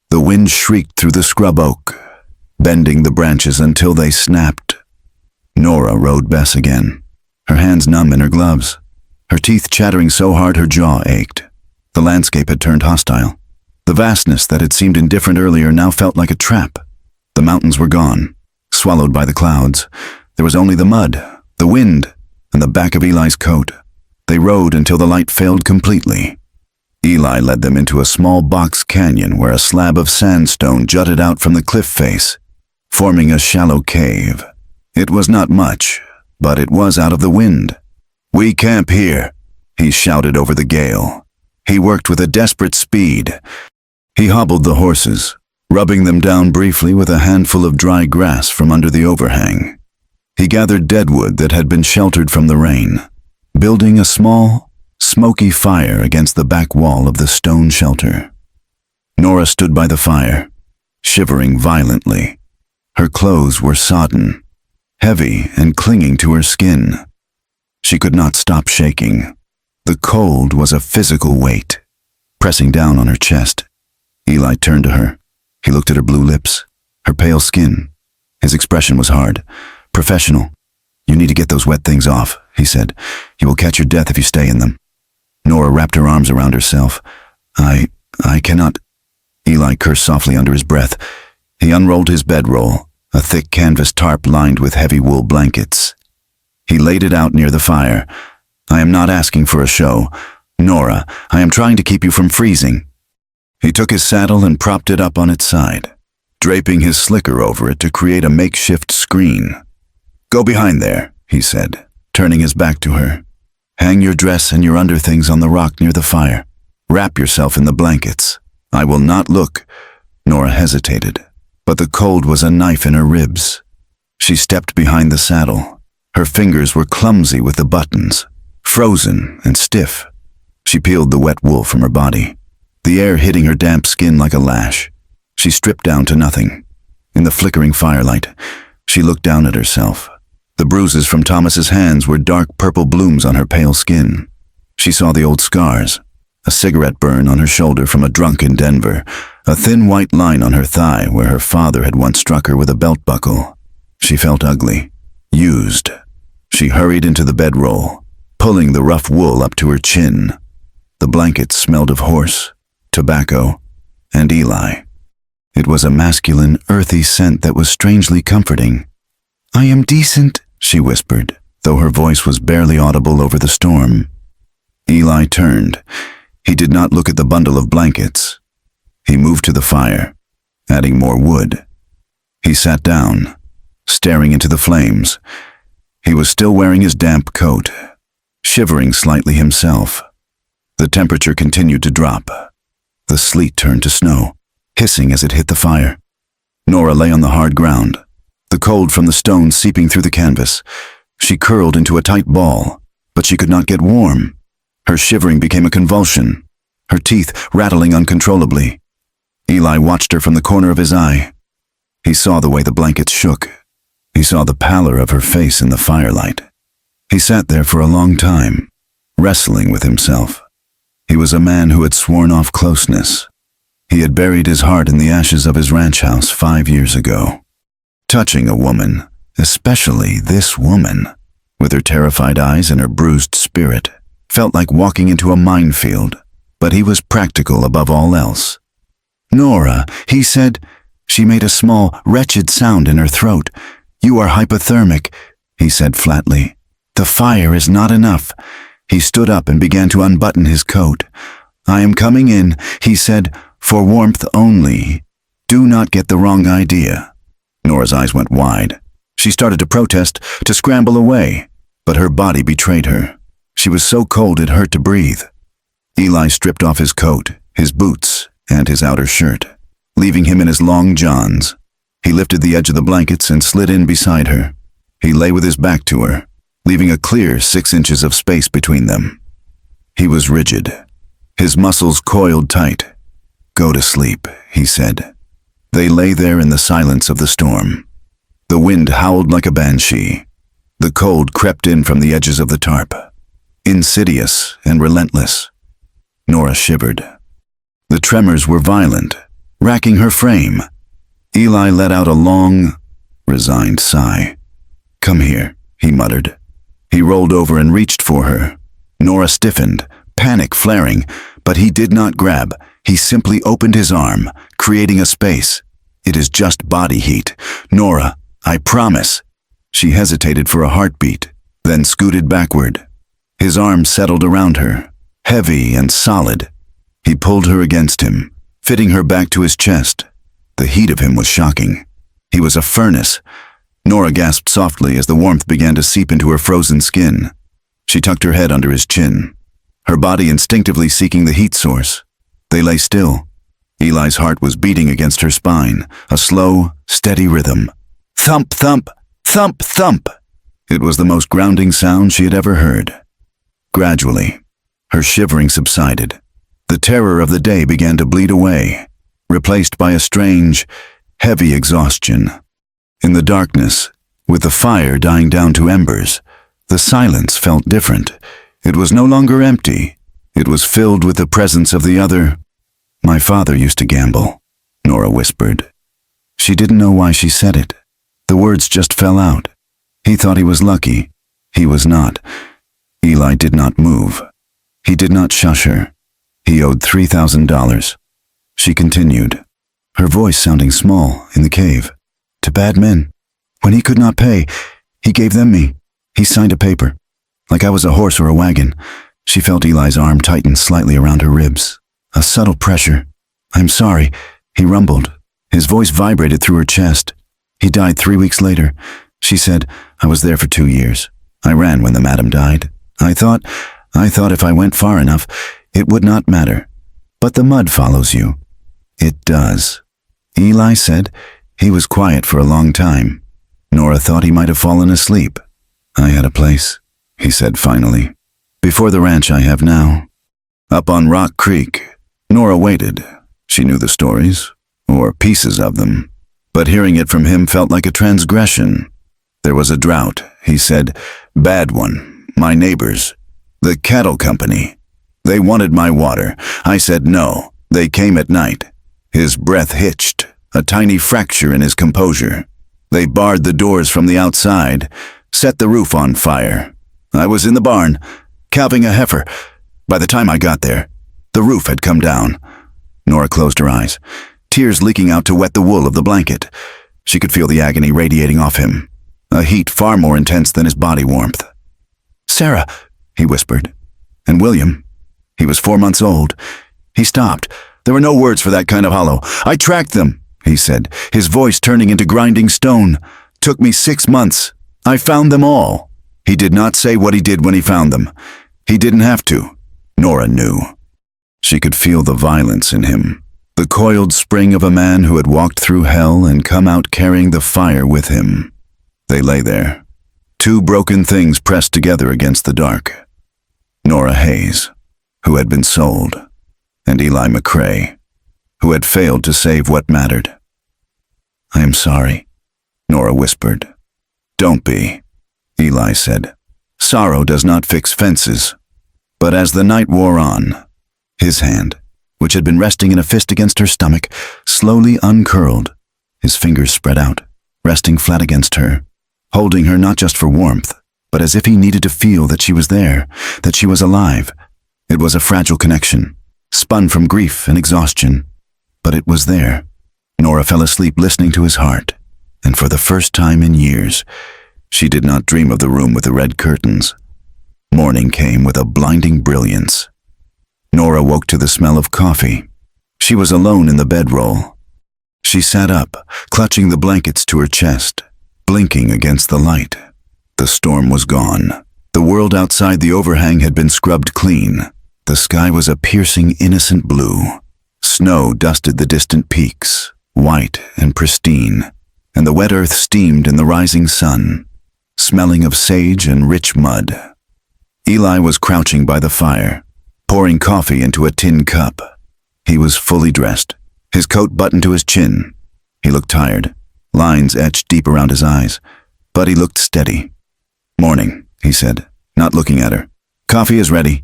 The wind shrieked through the scrub oak, bending the branches until they snapped. Nora rode Bess again, her hands numb in her gloves, her teeth chattering so hard her jaw ached. The landscape had turned hostile. The vastness that had seemed indifferent earlier now felt like a trap. The mountains were gone, swallowed by the clouds. There was only the mud, the wind, and the back of Eli's coat. They rode until the light failed completely. Eli led them into a small box canyon where a slab of sandstone jutted out from the cliff face, forming a shallow cave. It was not much, but it was out of the wind. "We camp here," he shouted over the gale. He worked with a desperate speed. He hobbled the horses, rubbing them down briefly with a handful of dry grass from under the overhang. He gathered deadwood that had been sheltered from the rain, building a small, smoky fire against the back wall of the stone shelter. Nora stood by the fire, shivering violently. Her clothes were sodden, heavy and clinging to her skin. She could not stop shaking. The cold was a physical weight, pressing down on her chest. Eli turned to her. He looked at her blue lips, her pale skin. His expression was hard, professional. "You need to get those wet things off," he said. "You will catch your death if you stay in them." Nora wrapped her arms around herself. I cannot." Eli cursed softly under his breath. He unrolled his bedroll, a thick canvas tarp lined with heavy wool blankets. He laid it out near the fire. "I am not asking for a show. Nora, I am trying to keep you from freezing." He took his saddle and propped it up on its side, draping his slicker over it to create a makeshift screen. "Go behind there," he said, turning his back to her. "Hang your dress and your underthings on the rock near the fire. Wrap yourself in the blankets. I will not look." Nora hesitated, but the cold was a knife in her ribs. She stepped behind the saddle, Her fingers were clumsy with the buttons, frozen and stiff. She peeled the wet wool from her body, the air hitting her damp skin like a lash. She stripped down to nothing. In the flickering firelight, she looked down at herself. The bruises from Thomas's hands were dark purple blooms on her pale skin. She saw the old scars, a cigarette burn on her shoulder from a drunk in Denver, a thin white line on her thigh where her father had once struck her with a belt buckle. She felt ugly, used. She hurried into the bedroll, pulling the rough wool up to her chin. The blankets smelled of horse, tobacco, and Eli. It was a masculine, earthy scent that was strangely comforting. "I am decent," she whispered, though her voice was barely audible over the storm. Eli turned. He did not look at the bundle of blankets. He moved to the fire, adding more wood. He sat down, staring into the flames. He was still wearing his damp coat, shivering slightly himself. The temperature continued to drop. The sleet turned to snow, hissing as it hit the fire. Nora lay on the hard ground, the cold from the stones seeping through the canvas. She curled into a tight ball, but she could not get warm. Her shivering became a convulsion, her teeth rattling uncontrollably. Eli watched her from the corner of his eye. He saw the way the blankets shook. He saw the pallor of her face in the firelight. He sat there for a long time, wrestling with himself. He was a man who had sworn off closeness. He had buried his heart in the ashes of his ranch house 5 years ago. Touching a woman, especially this woman, with her terrified eyes and her bruised spirit, felt like walking into a minefield, but he was practical above all else. "Nora," he said. She made a small, wretched sound in her throat. "You are hypothermic," he said flatly. "The fire is not enough." He stood up and began to unbutton his coat. "I am coming in," he said, "for warmth only. Do not get the wrong idea." Nora's eyes went wide. She started to protest, to scramble away, but her body betrayed her. She was so cold it hurt to breathe. Eli stripped off his coat, his boots, and his outer shirt, leaving him in his long johns. He lifted the edge of the blankets and slid in beside her. He lay with his back to her, leaving a clear 6 inches of space between them. He was rigid, his muscles coiled tight. "Go to sleep," he said. They lay there in the silence of the storm. The wind howled like a banshee. The cold crept in from the edges of the tarp, insidious and relentless. Nora shivered. The tremors were violent, racking her frame. Eli let out a long, resigned sigh. "Come here," he muttered. He rolled over and reached for her. Nora stiffened, panic flaring, but he did not grab. He simply opened his arm, creating a space. "It is just body heat. Nora, I promise." She hesitated for a heartbeat, then scooted backward. His arm settled around her, heavy and solid. He pulled her against him, fitting her back to his chest. The heat of him was shocking. He was a furnace. Nora gasped softly as the warmth began to seep into her frozen skin. She tucked her head under his chin, her body instinctively seeking the heat source. They lay still. Eli's heart was beating against her spine, a slow, steady rhythm. Thump, thump, thump, thump. It was the most grounding sound she had ever heard. Gradually, her shivering subsided. The terror of the day began to bleed away, replaced by a strange, heavy exhaustion. In the darkness, with the fire dying down to embers, the silence felt different. It was no longer empty. It was filled with the presence of the other. "My father used to gamble," Nora whispered. She didn't know why she said it. The words just fell out. He thought he was lucky. He was not. Eli did not move. He did not shush her. He owed $3,000. She continued, her voice sounding small in the cave. "To bad men. When he could not pay, he gave them me. He signed a paper, like I was a horse or a wagon." She felt Eli's arm tighten slightly around her ribs. A subtle pressure. "I'm sorry," he rumbled. His voice vibrated through her chest. "He died 3 weeks later." She said, "I was there for 2 years. I ran when the madam died. I thought if I went far enough, it would not matter. But the mud follows you." "It does." Eli said. He was quiet for a long time. Nora thought he might have fallen asleep. I had a place, he said finally, before the ranch I have now. Up on Rock Creek, Nora waited. She knew the stories, or pieces of them, but hearing it from him felt like a transgression. There was a drought, he said. Bad one. My neighbors. The cattle company. They wanted my water. I said no. They came at night. His breath hitched, a tiny fracture in his composure. They barred the doors from the outside, set the roof on fire. I was in the barn, calving a heifer. By the time I got there, the roof had come down. Nora closed her eyes, tears leaking out to wet the wool of the blanket. She could feel the agony radiating off him, a heat far more intense than his body warmth. "Sarah," he whispered. "And William." He was 4 months old. He stopped. There were no words for that kind of hollow. "I tracked them," he said, his voice turning into grinding stone. "Took me 6 months. I found them all." He did not say what he did when he found them. He didn't have to. Nora knew. She could feel the violence in him, the coiled spring of a man who had walked through hell and come out carrying the fire with him. They lay there, two broken things pressed together against the dark. Nora Hayes, who had been sold, and Eli McCrae, who had failed to save what mattered. "I am sorry," Nora whispered. "Don't be," Eli said. "Sorrow does not fix fences." But as the night wore on, his hand, which had been resting in a fist against her stomach, slowly uncurled, his fingers spread out, resting flat against her, holding her not just for warmth, but as if he needed to feel that she was there, that she was alive. It was a fragile connection, spun from grief and exhaustion, but it was there. Nora fell asleep listening to his heart, and for the first time in years, she did not dream of the room with the red curtains. Morning came with a blinding brilliance. Nora woke to the smell of coffee. She was alone in the bedroll. She sat up, clutching the blankets to her chest, blinking against the light. The storm was gone. The world outside the overhang had been scrubbed clean. The sky was a piercing, innocent blue. Snow dusted the distant peaks, white and pristine, and the wet earth steamed in the rising sun, smelling of sage and rich mud. Eli was crouching by the fire, pouring coffee into a tin cup. He was fully dressed, his coat buttoned to his chin. He looked tired, lines etched deep around his eyes, but he looked steady. "Morning," he said, not looking at her. "Coffee is ready."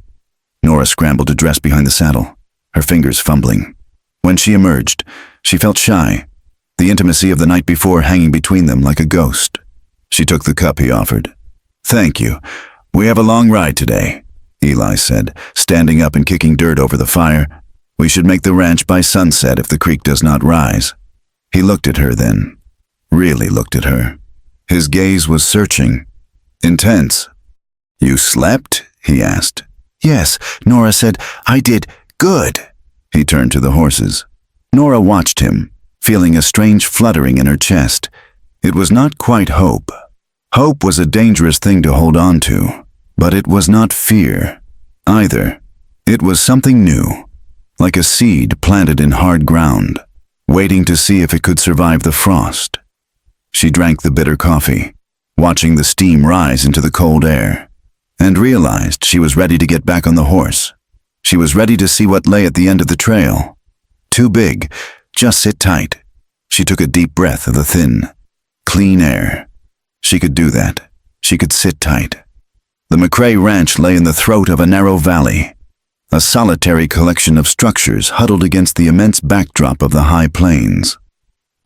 Nora scrambled to dress behind the saddle, her fingers fumbling. When she emerged, she felt shy, the intimacy of the night before hanging between them like a ghost. She took the cup he offered. "Thank you. We have a long ride today," Eli said, standing up and kicking dirt over the fire. "We should make the ranch by sunset if the creek does not rise." He looked at her then, really looked at her. His gaze was searching, intense. "You slept?" he asked. "Yes," Nora said. "I did. Good." He turned to the horses. Nora watched him, feeling a strange fluttering in her chest. It was not quite hope. Hope was a dangerous thing to hold on to, but it was not fear either. It was something new, like a seed planted in hard ground, waiting to see if it could survive the frost. She drank the bitter coffee, watching the steam rise into the cold air, and realized she was ready to get back on the horse. She was ready to see what lay at the end of the trail. Too big, just sit tight. She took a deep breath of the thin, clean air. She could do that. She could sit tight. The McCrae Ranch lay in the throat of a narrow valley, a solitary collection of structures huddled against the immense backdrop of the high plains.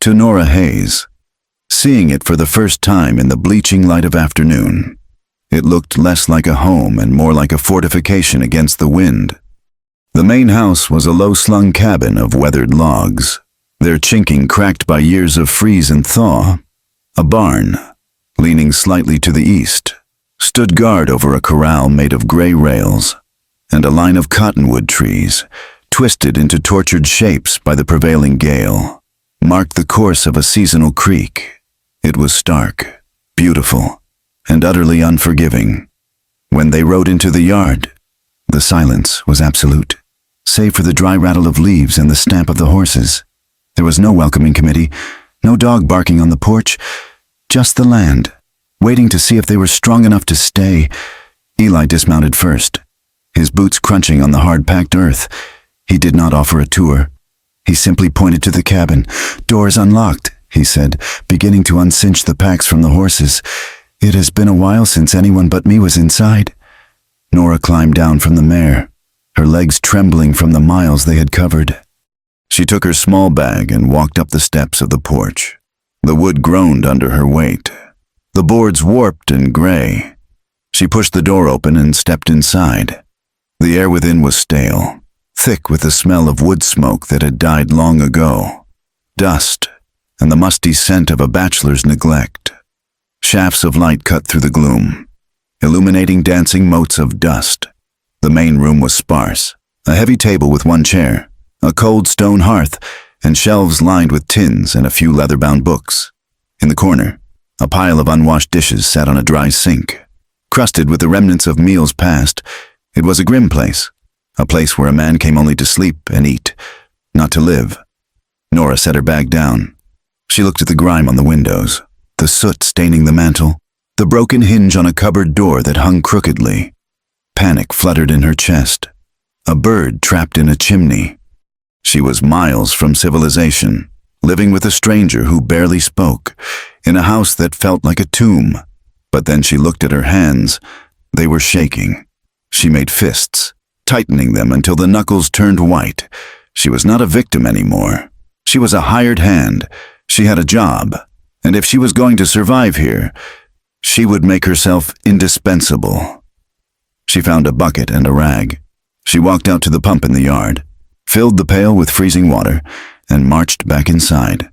To Nora Hayes, seeing it for the first time in the bleaching light of afternoon, it looked less like a home and more like a fortification against the wind. The main house was a low-slung cabin of weathered logs, their chinking cracked by years of freeze and thaw. A barn, leaning slightly to the east, stood guard over a corral made of gray rails, and a line of cottonwood trees, twisted into tortured shapes by the prevailing gale, marked the course of a seasonal creek. It was stark, beautiful, and utterly unforgiving. When they rode into the yard, the silence was absolute, save for the dry rattle of leaves and the stamp of the horses. There was no welcoming committee, no dog barking on the porch, just the land, waiting to see if they were strong enough to stay. Eli dismounted first, his boots crunching on the hard-packed earth. He did not offer a tour. He simply pointed to the cabin. "Doors unlocked," he said, beginning to uncinch the packs from the horses. "It has been a while since anyone but me was inside." Nora climbed down from the mare, her legs trembling from the miles they had covered. She took her small bag and walked up the steps of the porch. The wood groaned under her weight. The boards warped and gray. She pushed the door open and stepped inside. The air within was stale, thick with the smell of wood smoke that had died long ago, dust, and the musty scent of a bachelor's neglect. Shafts of light cut through the gloom, illuminating dancing motes of dust. The main room was sparse, a heavy table with one chair, a cold stone hearth, and shelves lined with tins and a few leather-bound books. In the corner, a pile of unwashed dishes sat on a dry sink, crusted with the remnants of meals past. It was a grim place, a place where a man came only to sleep and eat, not to live. Nora set her bag down. She looked at the grime on the windows, the soot staining the mantel, the broken hinge on a cupboard door that hung crookedly. Panic fluttered in her chest. A bird trapped in a chimney. She was miles from civilization, living with a stranger who barely spoke, in a house that felt like a tomb. But then she looked at her hands. They were shaking. She made fists, tightening them until the knuckles turned white. She was not a victim anymore. She was a hired hand. She had a job, and if she was going to survive here, she would make herself indispensable. She found a bucket and a rag. She walked out to the pump in the yard, filled the pail with freezing water, and marched back inside.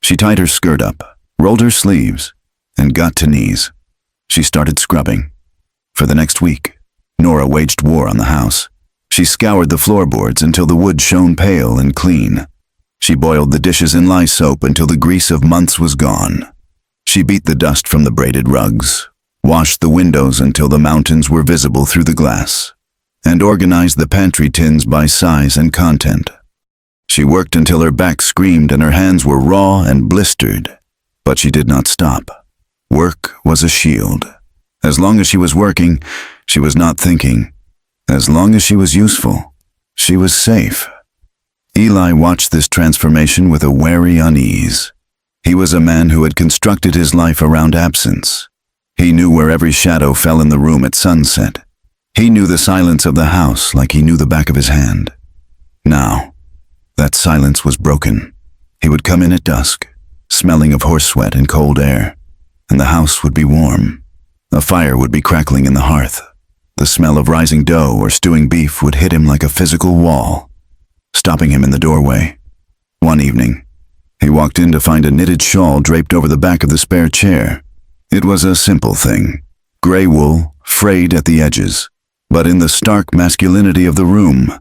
She tied her skirt up, rolled her sleeves, and got to knees. She started scrubbing. For the next week, Nora waged war on the house. She scoured the floorboards until the wood shone pale and clean. She boiled the dishes in lye soap until the grease of months was gone. She beat the dust from the braided rugs, washed the windows until the mountains were visible through the glass, and organized the pantry tins by size and content. She worked until her back screamed and her hands were raw and blistered, but she did not stop. Work was a shield. As long as she was working, she was not thinking. As long as she was useful, she was safe. Eli watched this transformation with a wary unease. He was a man who had constructed his life around absence. He knew where every shadow fell in the room at sunset. He knew the silence of the house like he knew the back of his hand. Now, that silence was broken. He would come in at dusk, smelling of horse sweat and cold air, and the house would be warm. A fire would be crackling in the hearth. The smell of rising dough or stewing beef would hit him like a physical wall, stopping him in the doorway. One evening, he walked in to find a knitted shawl draped over the back of the spare chair. It was a simple thing, gray wool, frayed at the edges, but in the stark masculinity of the room,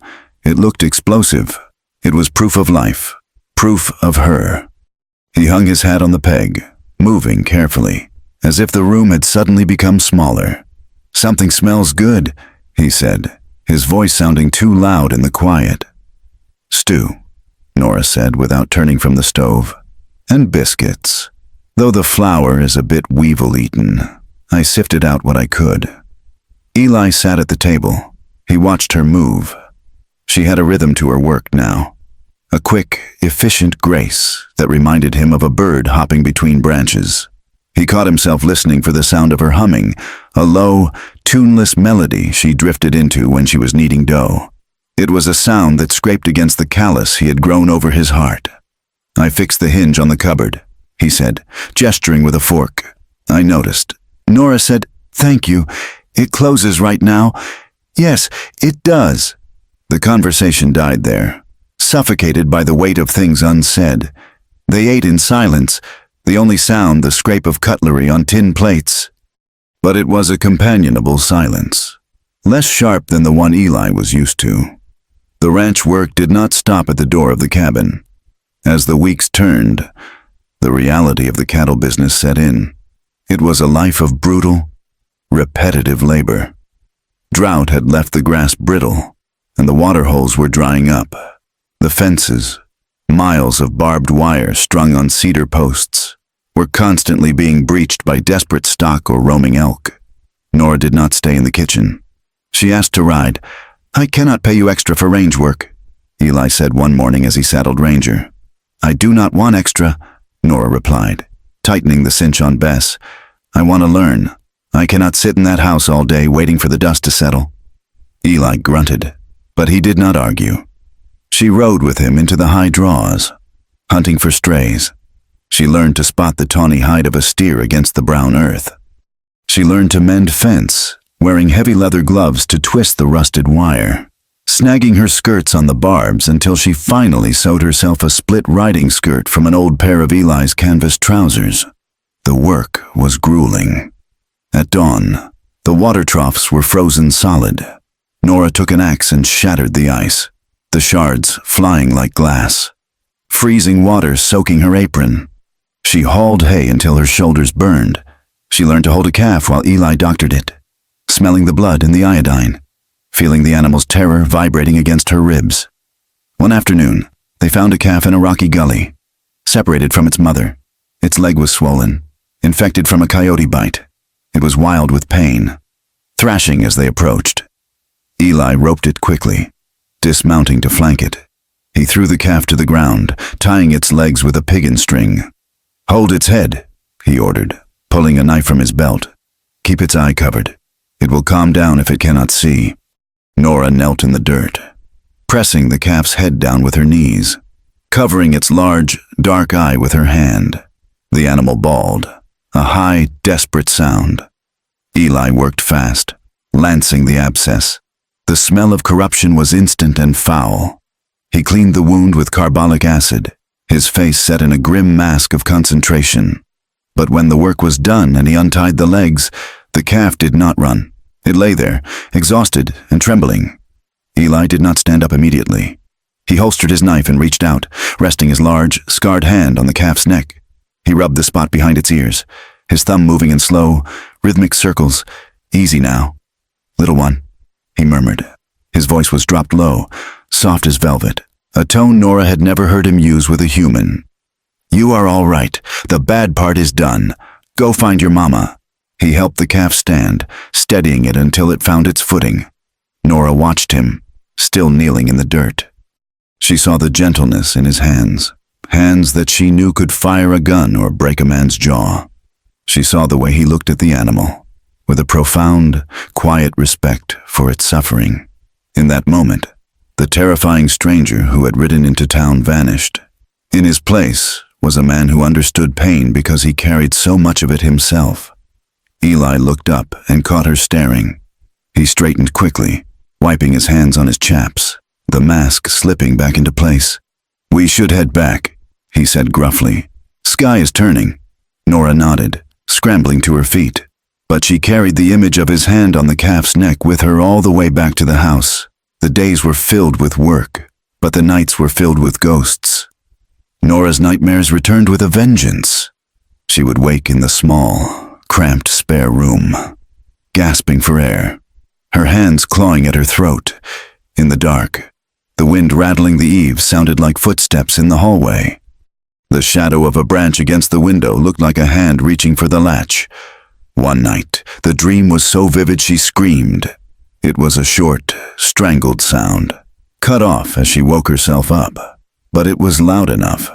it looked explosive. It was proof of life, proof of her. He hung his hat on the peg, moving carefully, as if the room had suddenly become smaller. "Something smells good," he said, his voice sounding too loud in the quiet. "Stew," Nora said without turning from the stove. "And biscuits. Though the flour is a bit weevil-eaten, I sifted out what I could." Eli sat at the table. He watched her move. She had a rhythm to her work now, a quick, efficient grace that reminded him of a bird hopping between branches. He caught himself listening for the sound of her humming, a low, tuneless melody she drifted into when she was kneading dough. It was a sound that scraped against the callus he had grown over his heart. "I fixed the hinge on the cupboard," he said, gesturing with a fork. "I noticed." Nora said, "Thank you. It closes right now." "Yes, it does." The conversation died there, suffocated by the weight of things unsaid. They ate in silence, the only sound the scrape of cutlery on tin plates. But it was a companionable silence, less sharp than the one Eli was used to. The ranch work did not stop at the door of the cabin. As the weeks turned, the reality of the cattle business set in. It was a life of brutal, repetitive labor. Drought had left the grass brittle, and the water holes were drying up. The fences, miles of barbed wire strung on cedar posts, were constantly being breached by desperate stock or roaming elk. Nora did not stay in the kitchen. She asked to ride. "I cannot pay you extra for range work," Eli said one morning as he saddled Ranger. "I do not want extra," Nora replied, tightening the cinch on Bess. "I want to learn. I cannot sit in that house all day waiting for the dust to settle." Eli grunted, but he did not argue. She rode with him into the high draws, hunting for strays. She learned to spot the tawny hide of a steer against the brown earth. She learned to mend fence, wearing heavy leather gloves to twist the rusted wire, snagging her skirts on the barbs until she finally sewed herself a split riding skirt from an old pair of Eli's canvas trousers. The work was grueling. At dawn, the water troughs were frozen solid. Nora took an axe and shattered the ice, the shards flying like glass. Freezing water soaking her apron. She hauled hay until her shoulders burned. She learned to hold a calf while Eli doctored it, smelling the blood and the iodine, feeling the animal's terror vibrating against her ribs. One afternoon, they found a calf in a rocky gully, separated from its mother. Its leg was swollen, infected from a coyote bite. It was wild with pain, thrashing as they approached. Eli roped it quickly, dismounting to flank it. He threw the calf to the ground, tying its legs with a piggin string. "Hold its head," he ordered, pulling a knife from his belt. "Keep its eye covered. It will calm down if it cannot see." Nora knelt in the dirt, pressing the calf's head down with her knees, covering its large, dark eye with her hand. The animal bawled, a high, desperate sound. Eli worked fast, lancing the abscess. The smell of corruption was instant and foul. He cleaned the wound with carbolic acid, his face set in a grim mask of concentration. But when the work was done and he untied the legs, the calf did not run. It lay there, exhausted and trembling. Eli did not stand up immediately. He holstered his knife and reached out, resting his large, scarred hand on the calf's neck. He rubbed the spot behind its ears, his thumb moving in slow, rhythmic circles. "Easy now, little one," he murmured. His voice was dropped low, soft as velvet, a tone Nora had never heard him use with a human. "You are all right. The bad part is done. Go find your mama." He helped the calf stand, steadying it until it found its footing. Nora watched him, still kneeling in the dirt. She saw the gentleness in his hands, hands that she knew could fire a gun or break a man's jaw. She saw the way he looked at the animal, with a profound, quiet respect for its suffering. In that moment, the terrifying stranger who had ridden into town vanished. In his place was a man who understood pain because he carried so much of it himself. Eli looked up and caught her staring. He straightened quickly, wiping his hands on his chaps, the mask slipping back into place. "We should head back," he said gruffly. "Sky is turning." Nora nodded, scrambling to her feet. But she carried the image of his hand on the calf's neck with her all the way back to the house. The days were filled with work, but the nights were filled with ghosts. Nora's nightmares returned with a vengeance. She would wake in the small, cramped spare room, gasping for air, her hands clawing at her throat. In the dark, the wind rattling the eaves sounded like footsteps in the hallway. The shadow of a branch against the window looked like a hand reaching for the latch. One night, the dream was so vivid she screamed. It was a short, strangled sound, cut off as she woke herself up. But it was loud enough.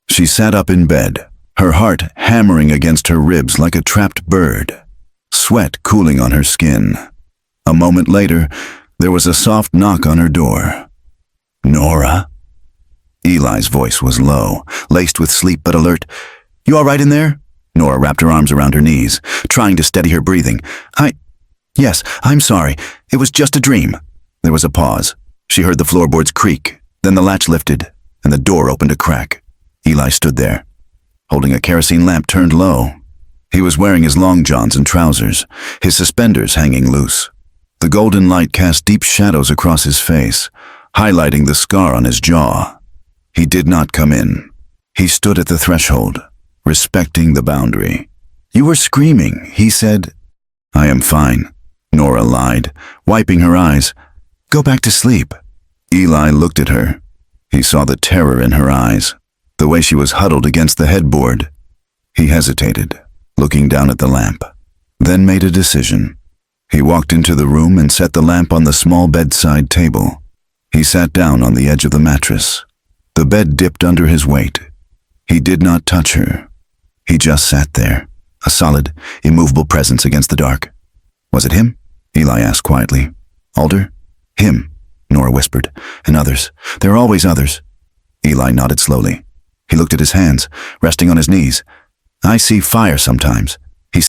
She sat up in bed, her heart hammering against her ribs like a trapped bird, sweat cooling on her skin. A moment later, there was a soft knock on her door. "Nora?" Eli's voice was low, laced with sleep but alert. "You all right in there?" Nora wrapped her arms around her knees, trying to steady her breathing. Yes, I'm sorry. It was just a dream." There was a pause. She heard the floorboards creak, then the latch lifted, and the door opened a crack. Eli stood there, holding a kerosene lamp turned low. He was wearing his long johns and trousers, his suspenders hanging loose. The golden light cast deep shadows across his face, highlighting the scar on his jaw. He did not come in. He stood at the threshold, respecting the boundary. "You were screaming," he said. "I am fine," Nora lied, wiping her eyes. "Go back to sleep." Eli looked at her. He saw the terror in her eyes, the way she was huddled against the headboard. He hesitated, looking down at the lamp, then made a decision. He walked into the room and set the lamp on the small bedside table. He sat down on the edge of the mattress. The bed dipped under his weight. He did not touch her. He just sat there, a solid, immovable presence against the dark. Was it him? Eli asked quietly. Alder? Him, Nora whispered. And others. There are always others. Eli nodded slowly. He looked at his hands, resting on his knees. I see fire sometimes,